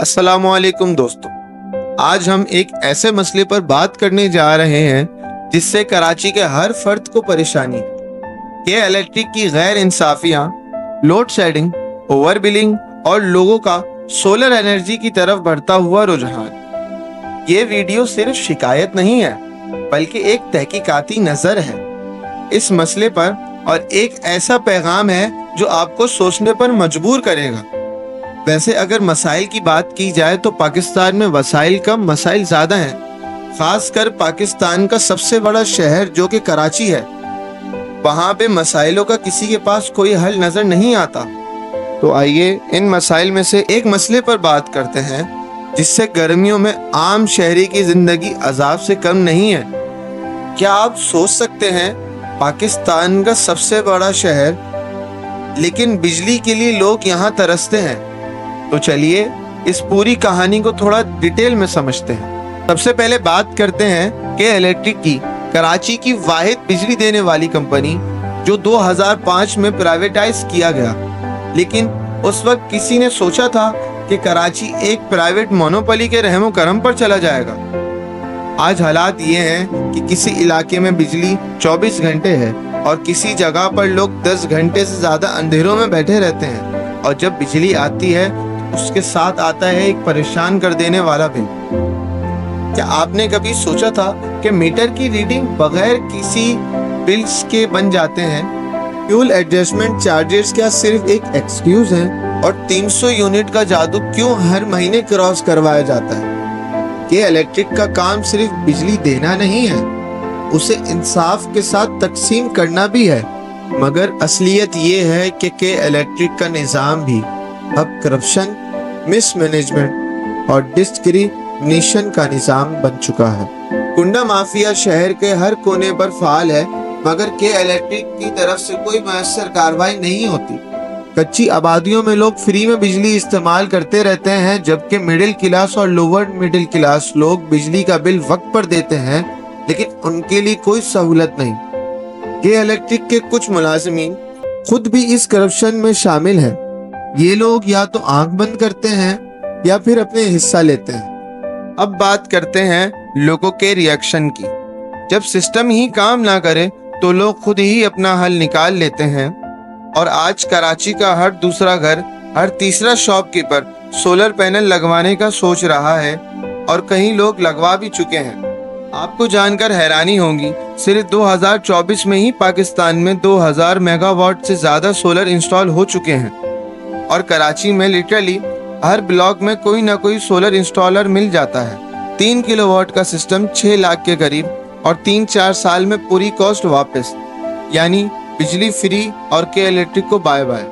अस्सलाम वालेकुम दोस्तों, आज हम एक ऐसे मसले पर बात करने जा रहे हैं जिससे कराची के हर फर्द को परेशानी है। ये इलेक्ट्रिक की गैर इंसाफियां, लोड शेडिंग, ओवर बिलिंग और लोगों का सोलर एनर्जी की तरफ बढ़ता हुआ रुझान। ये वीडियो सिर्फ शिकायत नहीं है बल्कि एक तहकीकाती नजर है इस मसले पर और एक ऐसा पैगाम है जो आपको सोचने पर मजबूर करेगा। वैसे अगर मसाइल की बात की जाए तो पाकिस्तान में वसाइल कम मसाइल ज़्यादा हैं। खासकर पाकिस्तान का सबसे बड़ा शहर जो कि कराची है, वहाँ पे मसाइलों का किसी के पास कोई हल नज़र नहीं आता। तो आइए इन मसाइल में से एक मसले पर बात करते हैं जिससे गर्मियों में आम शहरी की ज़िंदगी अजाब से कम नहीं है। क्या आप सोच सकते हैं, पाकिस्तान का सबसे बड़ा शहर, लेकिन बिजली के लिए लोग यहाँ तरसते हैं। तो चलिए इस पूरी कहानी को थोड़ा डिटेल में समझते हैं। सबसे पहले बात करते हैं के इलेक्ट्रिक की, कराची की वाहिद बिजली देने वाली कंपनी जो 2005 में प्राइवेटाइज किया गया। लेकिन उस वक्त किसी ने सोचा था कि कराची एक प्राइवेट मोनोपोली के रहमो करम पर चला जाएगा। आज हालात ये हैं कि किसी इलाके में बिजली 24 घंटे है और किसी जगह पर लोग 10 घंटे से ज्यादा अंधेरों में बैठे रहते हैं, और जब बिजली आती है उसके साथ आता है एक परेशान कर देने वाला बिल। क्या आपने कभी सोचा था कि मीटर की रीडिंग बगैर किसी बिल्स के बन जाते हैं? फ्यूल एडजस्टमेंट चार्जेस क्या सिर्फ एक एक्सक्यूज है? और 300 यूनिट का जादू क्यों हर महीने क्रॉस करवाया जाता है? कि इलेक्ट्रिक का काम सिर्फ बिजली देना नहीं है, उसे इंसाफ के साथ तकसीम करना भी है। मगर असलियत ये है कि इलेक्ट्रिक का निज़ाम भी अब करप्शन, मिसमैनेजमेंट और डिस्क्रिमिनेशन का निज़ाम बन चुका है। कुंडा माफिया शहर के हर कोने पर फाल है, मगर के इलेक्ट्रिक की तरफ से कोई मुयस्सर कार्रवाई नहीं होती। कच्ची आबादियों में लोग फ्री में बिजली इस्तेमाल करते रहते हैं, जबकि मिडिल क्लास और लोअर मिडिल क्लास लोग बिजली का बिल वक्त पर देते हैं, लेकिन उनके लिए कोई सहूलत नहीं। के इलेक्ट्रिक के कुछ मुलाजिमीन खुद भी इस करप्शन में शामिल हैं। ये लोग या तो आंख बंद करते हैं या फिर अपने हिस्सा लेते हैं। अब बात करते हैं लोगों के रिएक्शन की। जब सिस्टम ही काम ना करे तो लोग खुद ही अपना हल निकाल लेते हैं, और आज कराची का हर दूसरा घर, हर तीसरा शॉपकीपर सोलर पैनल लगवाने का सोच रहा है, और कई लोग लगवा भी चुके हैं। आपको जानकर हैरानी होगी, सिर्फ 2024 में ही पाकिस्तान में 2000 मेगावाट से ज्यादा सोलर इंस्टॉल हो चुके हैं, और कराची में लिटरली हर ब्लॉक में कोई ना कोई सोलर इंस्टॉलर मिल जाता है। 3 किलोवाट का सिस्टम 6 लाख के करीब, और 3-4 साल में पूरी कॉस्ट वापस, यानी बिजली फ्री और के इलेक्ट्रिक को बाय बाय।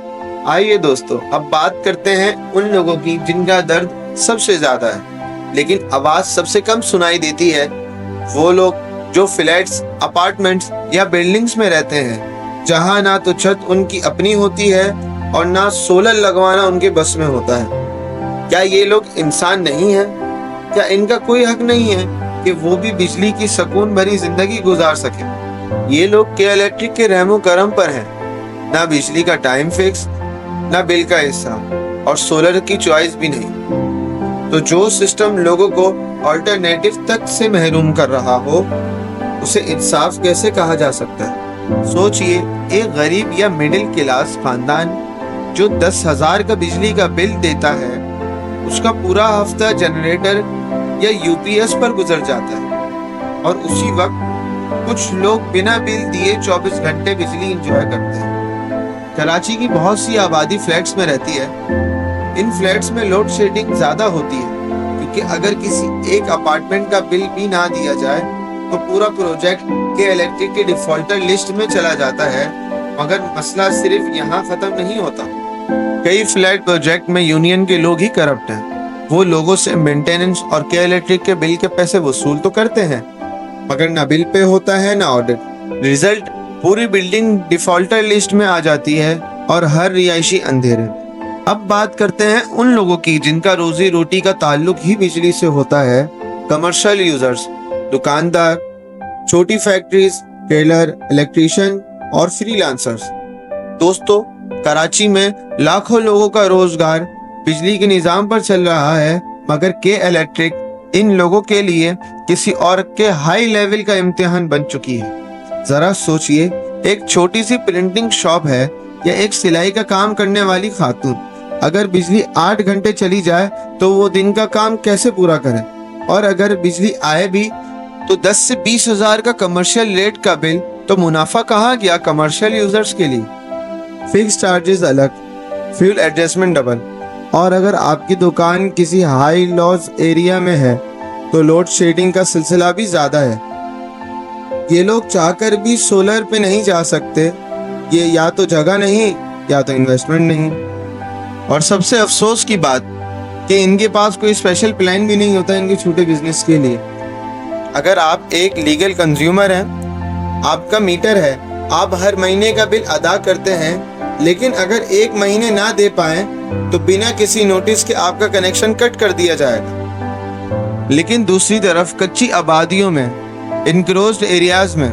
आइए दोस्तों, अब बात करते हैं उन लोगों की जिनका दर्द सबसे ज्यादा है लेकिन आवाज सबसे कम सुनाई देती है। वो लोग जो फ्लैट्स, अपार्टमेंट्स या बिल्डिंग्स में रहते हैं, जहां ना तो छत उनकी अपनी होती है और ना सोलर लगवाना उनके बस में होता है। क्या ये लोग इंसान नहीं हैं? क्या इनका कोई हक नहीं है कि वो भी बिजली की सुकून भरी जिंदगी गुजार सके? ये लोग के इलेक्ट्रिक के रहमो करम पर हैं। ना बिजली का टाइम फिक्स, ना बिल का हिस्सा, और सोलर की चॉइस भी नहीं। तो जो सिस्टम लोगों को ऑल्टरनेटिव तक से महरूम कर रहा हो, उसे इंसाफ कैसे कहा जा सकता है? सोचिए, एक गरीब या मिडिल क्लास खानदान जो 10,000 का बिजली का बिल देता है, उसका पूरा हफ्ता जनरेटर या यूपीएस पर गुजर जाता है, और उसी वक्त कुछ लोग बिना बिल दिए 24 घंटे बिजली एंजॉय करते हैं। कराची की बहुत सी आबादी फ्लैट्स में रहती है। इन फ्लैट्स में लोड शेडिंग ज्यादा होती है, क्योंकि अगर किसी एक अपार्टमेंट का बिल भी ना दिया जाए तो पूरा प्रोजेक्ट के इलेक्ट्रिक के डिफॉल्टर लिस्ट में चला जाता है। मगर मसला सिर्फ यहाँ खत्म नहीं होता। कई फ्लैट प्रोजेक्ट में यूनियन के लोग ही करप्ट हैं। वो लोगों से मेंटेनेंस और के इलेक्ट्रिक के बिल के पैसे वसूल तो करते हैं, मगर ना बिल पे होता है ना ऑडिट। रिजल्ट, पूरी बिल्डिंग डिफॉल्टर लिस्ट में आ जाती है और हर रिहायशी अंधेरे। अब बात करते हैं उन लोगों की जिनका रोजी रोटी का ताल्लुक ही बिजली से होता है। कमर्शियल यूजर्स, दुकानदार, छोटी फैक्ट्रीज, टेलर, इलेक्ट्रीशियन और फ्रीलांसर्स। दोस्तों, कराची में लाखों लोगों का रोजगार बिजली के निजाम पर चल रहा है, मगर के इलेक्ट्रिक इन लोगों के लिए किसी और के हाई लेवल का इम्तिहान बन चुकी है। जरा सोचिए, एक छोटी सी प्रिंटिंग शॉप है या एक सिलाई का काम करने वाली खातून, अगर बिजली 8 घंटे चली जाए तो वो दिन का काम कैसे पूरा करे? और अगर बिजली आए भी तो 10 से 20 हजार का कमर्शियल रेट का बिल, तो मुनाफा कहाँ गया कमर्शियल यूजर्स के लिए? फिक्स चार्जेस अलग, फ्यूल एडजस्टमेंट डबल, और अगर आपकी दुकान किसी हाई लॉस एरिया में है तो लोड शेडिंग का सिलसिला भी ज्यादा है। ये लोग चाहकर भी सोलर पे नहीं जा सकते, ये या तो जगह नहीं या तो इन्वेस्टमेंट नहीं। और सबसे अफसोस की बात कि इनके पास कोई स्पेशल प्लान भी नहीं होता इनके छोटे बिजनेस के लिए। अगर आप एक लीगल कंज्यूमर हैं, आपका मीटर है, आप हर महीने का बिल अदा करते हैं, लेकिन अगर 1 महीने ना दे पाए तो बिना किसी नोटिस के आपका कनेक्शन कट कर दिया जाएगा। लेकिन दूसरी तरफ कच्ची आबादियों में, इनक्लोज्ड एरियाज में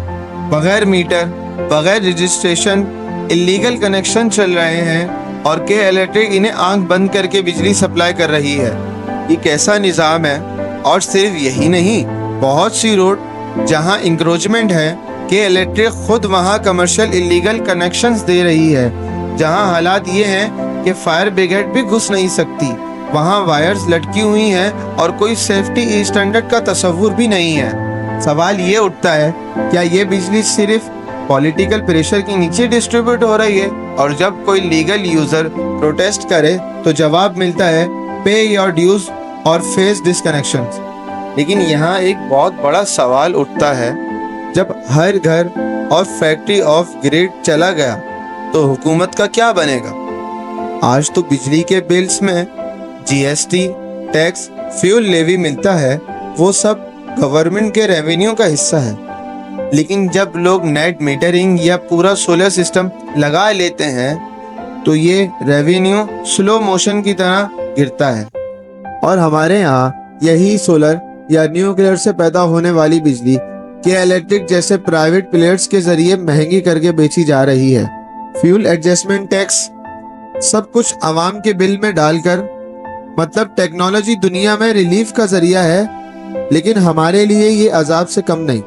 बगैर मीटर, बगैर रजिस्ट्रेशन इलीगल कनेक्शन चल रहे हैं और के इलेक्ट्रिक इन्हें आंख बंद करके बिजली सप्लाई कर रही है। ये कैसा निज़ाम है? और सिर्फ यही नहीं, बहुत सी रोड जहां इंक्रोचमेंट है, के इलेक्ट्रिक खुद वहां कमर्शियल इलीगल कनेक्शंस दे रही है। जहां हालात ये हैं कि फायर ब्रिगेड भी घुस नहीं सकती, वहां वायर्स लटकी हुई हैं और कोई सेफ्टी स्टैंडर्ड का तस्वुर भी नहीं है। सवाल ये उठता है, क्या ये बिजली सिर्फ पॉलिटिकल प्रेशर के नीचे डिस्ट्रीब्यूट हो रही है? और जब कोई लीगल यूजर प्रोटेस्ट करे तो जवाब मिलता है पे योर ड्यूज और फेस डिस्कनेक्शंस। लेकिन यहाँ एक बहुत बड़ा सवाल उठता है, जब हर घर और फैक्ट्री ऑफ ग्रिड चला गया तो हुकूमत का क्या बनेगा? आज तो बिजली के बिल्स में जीएसटी, टैक्स, फ्यूल लेवी मिलता है, वो सब गवर्नमेंट के रेवेन्यू का हिस्सा है। लेकिन जब लोग नेट मीटरिंग या पूरा सोलर सिस्टम लगा लेते हैं तो ये रेवेन्यू स्लो मोशन की तरह गिरता है। और हमारे यहाँ यही सोलर या न्यूक्लियर से पैदा होने वाली बिजली के इलेक्ट्रिक जैसे प्राइवेट प्लेयर्स के जरिए महंगी करके बेची जा रही है। फ्यूल एडजस्टमेंट टैक्स, सब कुछ आवाम के बिल में डालकर, मतलब टेक्नोलॉजी दुनिया में रिलीफ का जरिया है, लेकिन हमारे लिए ये अजाब से कम नहीं।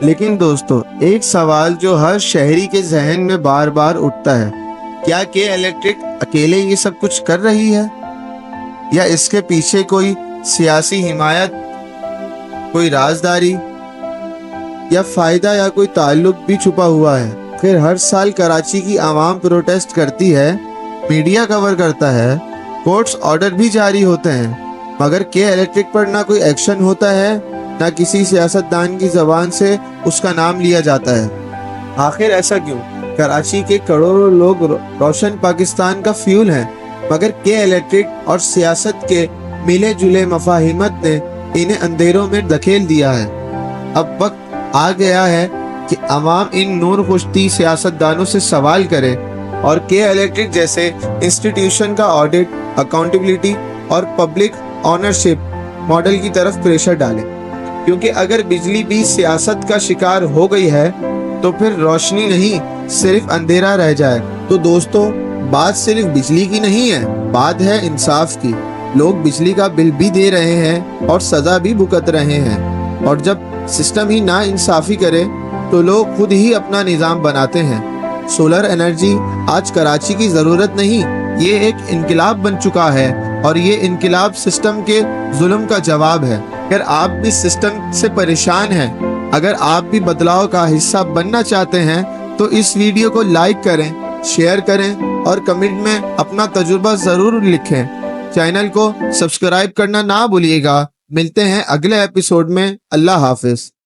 लेकिन दोस्तों, एक सवाल जो हर शहरी के जहन में बार बार उठता है, क्या के इलेक्ट्रिक अकेले ये सब कुछ कर रही है या इसके पीछे कोई सियासी हिमायत, कोई राजदारी या फायदा या कोई ताल्लुक भी छुपा हुआ है? फिर हर साल कराची की आवाम प्रोटेस्ट करती है, मीडिया कवर करता है, कोर्ट्स ऑर्डर भी जारी होते हैं, मगर के इलेक्ट्रिक पर ना कोई एक्शन होता है, ना किसी सियासतदान की जबान से उसका नाम लिया जाता है। आखिर ऐसा क्यों? कराची के करोड़ों लोग रोशन पाकिस्तान का फ्यूल हैं, मगर के इलेक्ट्रिक और सियासत के मिले जुले मफाहिमत ने इन्हें अंधेरों में धकेल दिया है। अब वक्त आ गया है कि अवाम इन नूर खुश्ती सियासतदानों से सवाल करे और के इलेक्ट्रिक जैसे इंस्टीट्यूशन का ऑडिट, अकाउंटेबिलिटी और पब्लिक ऑनरशिप मॉडल की तरफ प्रेशर डाले। क्योंकि अगर बिजली भी सियासत का शिकार हो गई है तो फिर रोशनी नहीं, सिर्फ अंधेरा रह जाए। तो दोस्तों, बात सिर्फ बिजली की नहीं है, बात है इंसाफ की। लोग बिजली का बिल भी दे रहे हैं और सजा भी भुगत रहे हैं, और जब सिस्टम ही ना इंसाफी करे तो लोग खुद ही अपना निजाम बनाते हैं। सोलर एनर्जी आज कराची की जरूरत नहीं, ये एक इनकलाब बन चुका है, और ये इनकलाब सिस्टम के जुल्म का जवाब है। अगर आप भी सिस्टम से परेशान हैं, अगर आप भी बदलाव का हिस्सा बनना चाहते हैं, तो इस वीडियो को लाइक करें, शेयर करें और कमेंट में अपना तजुर्बा जरूर लिखें। चैनल को सब्सक्राइब करना ना भूलिएगा। मिलते हैं अगले एपिसोड में। अल्लाह हाफिज।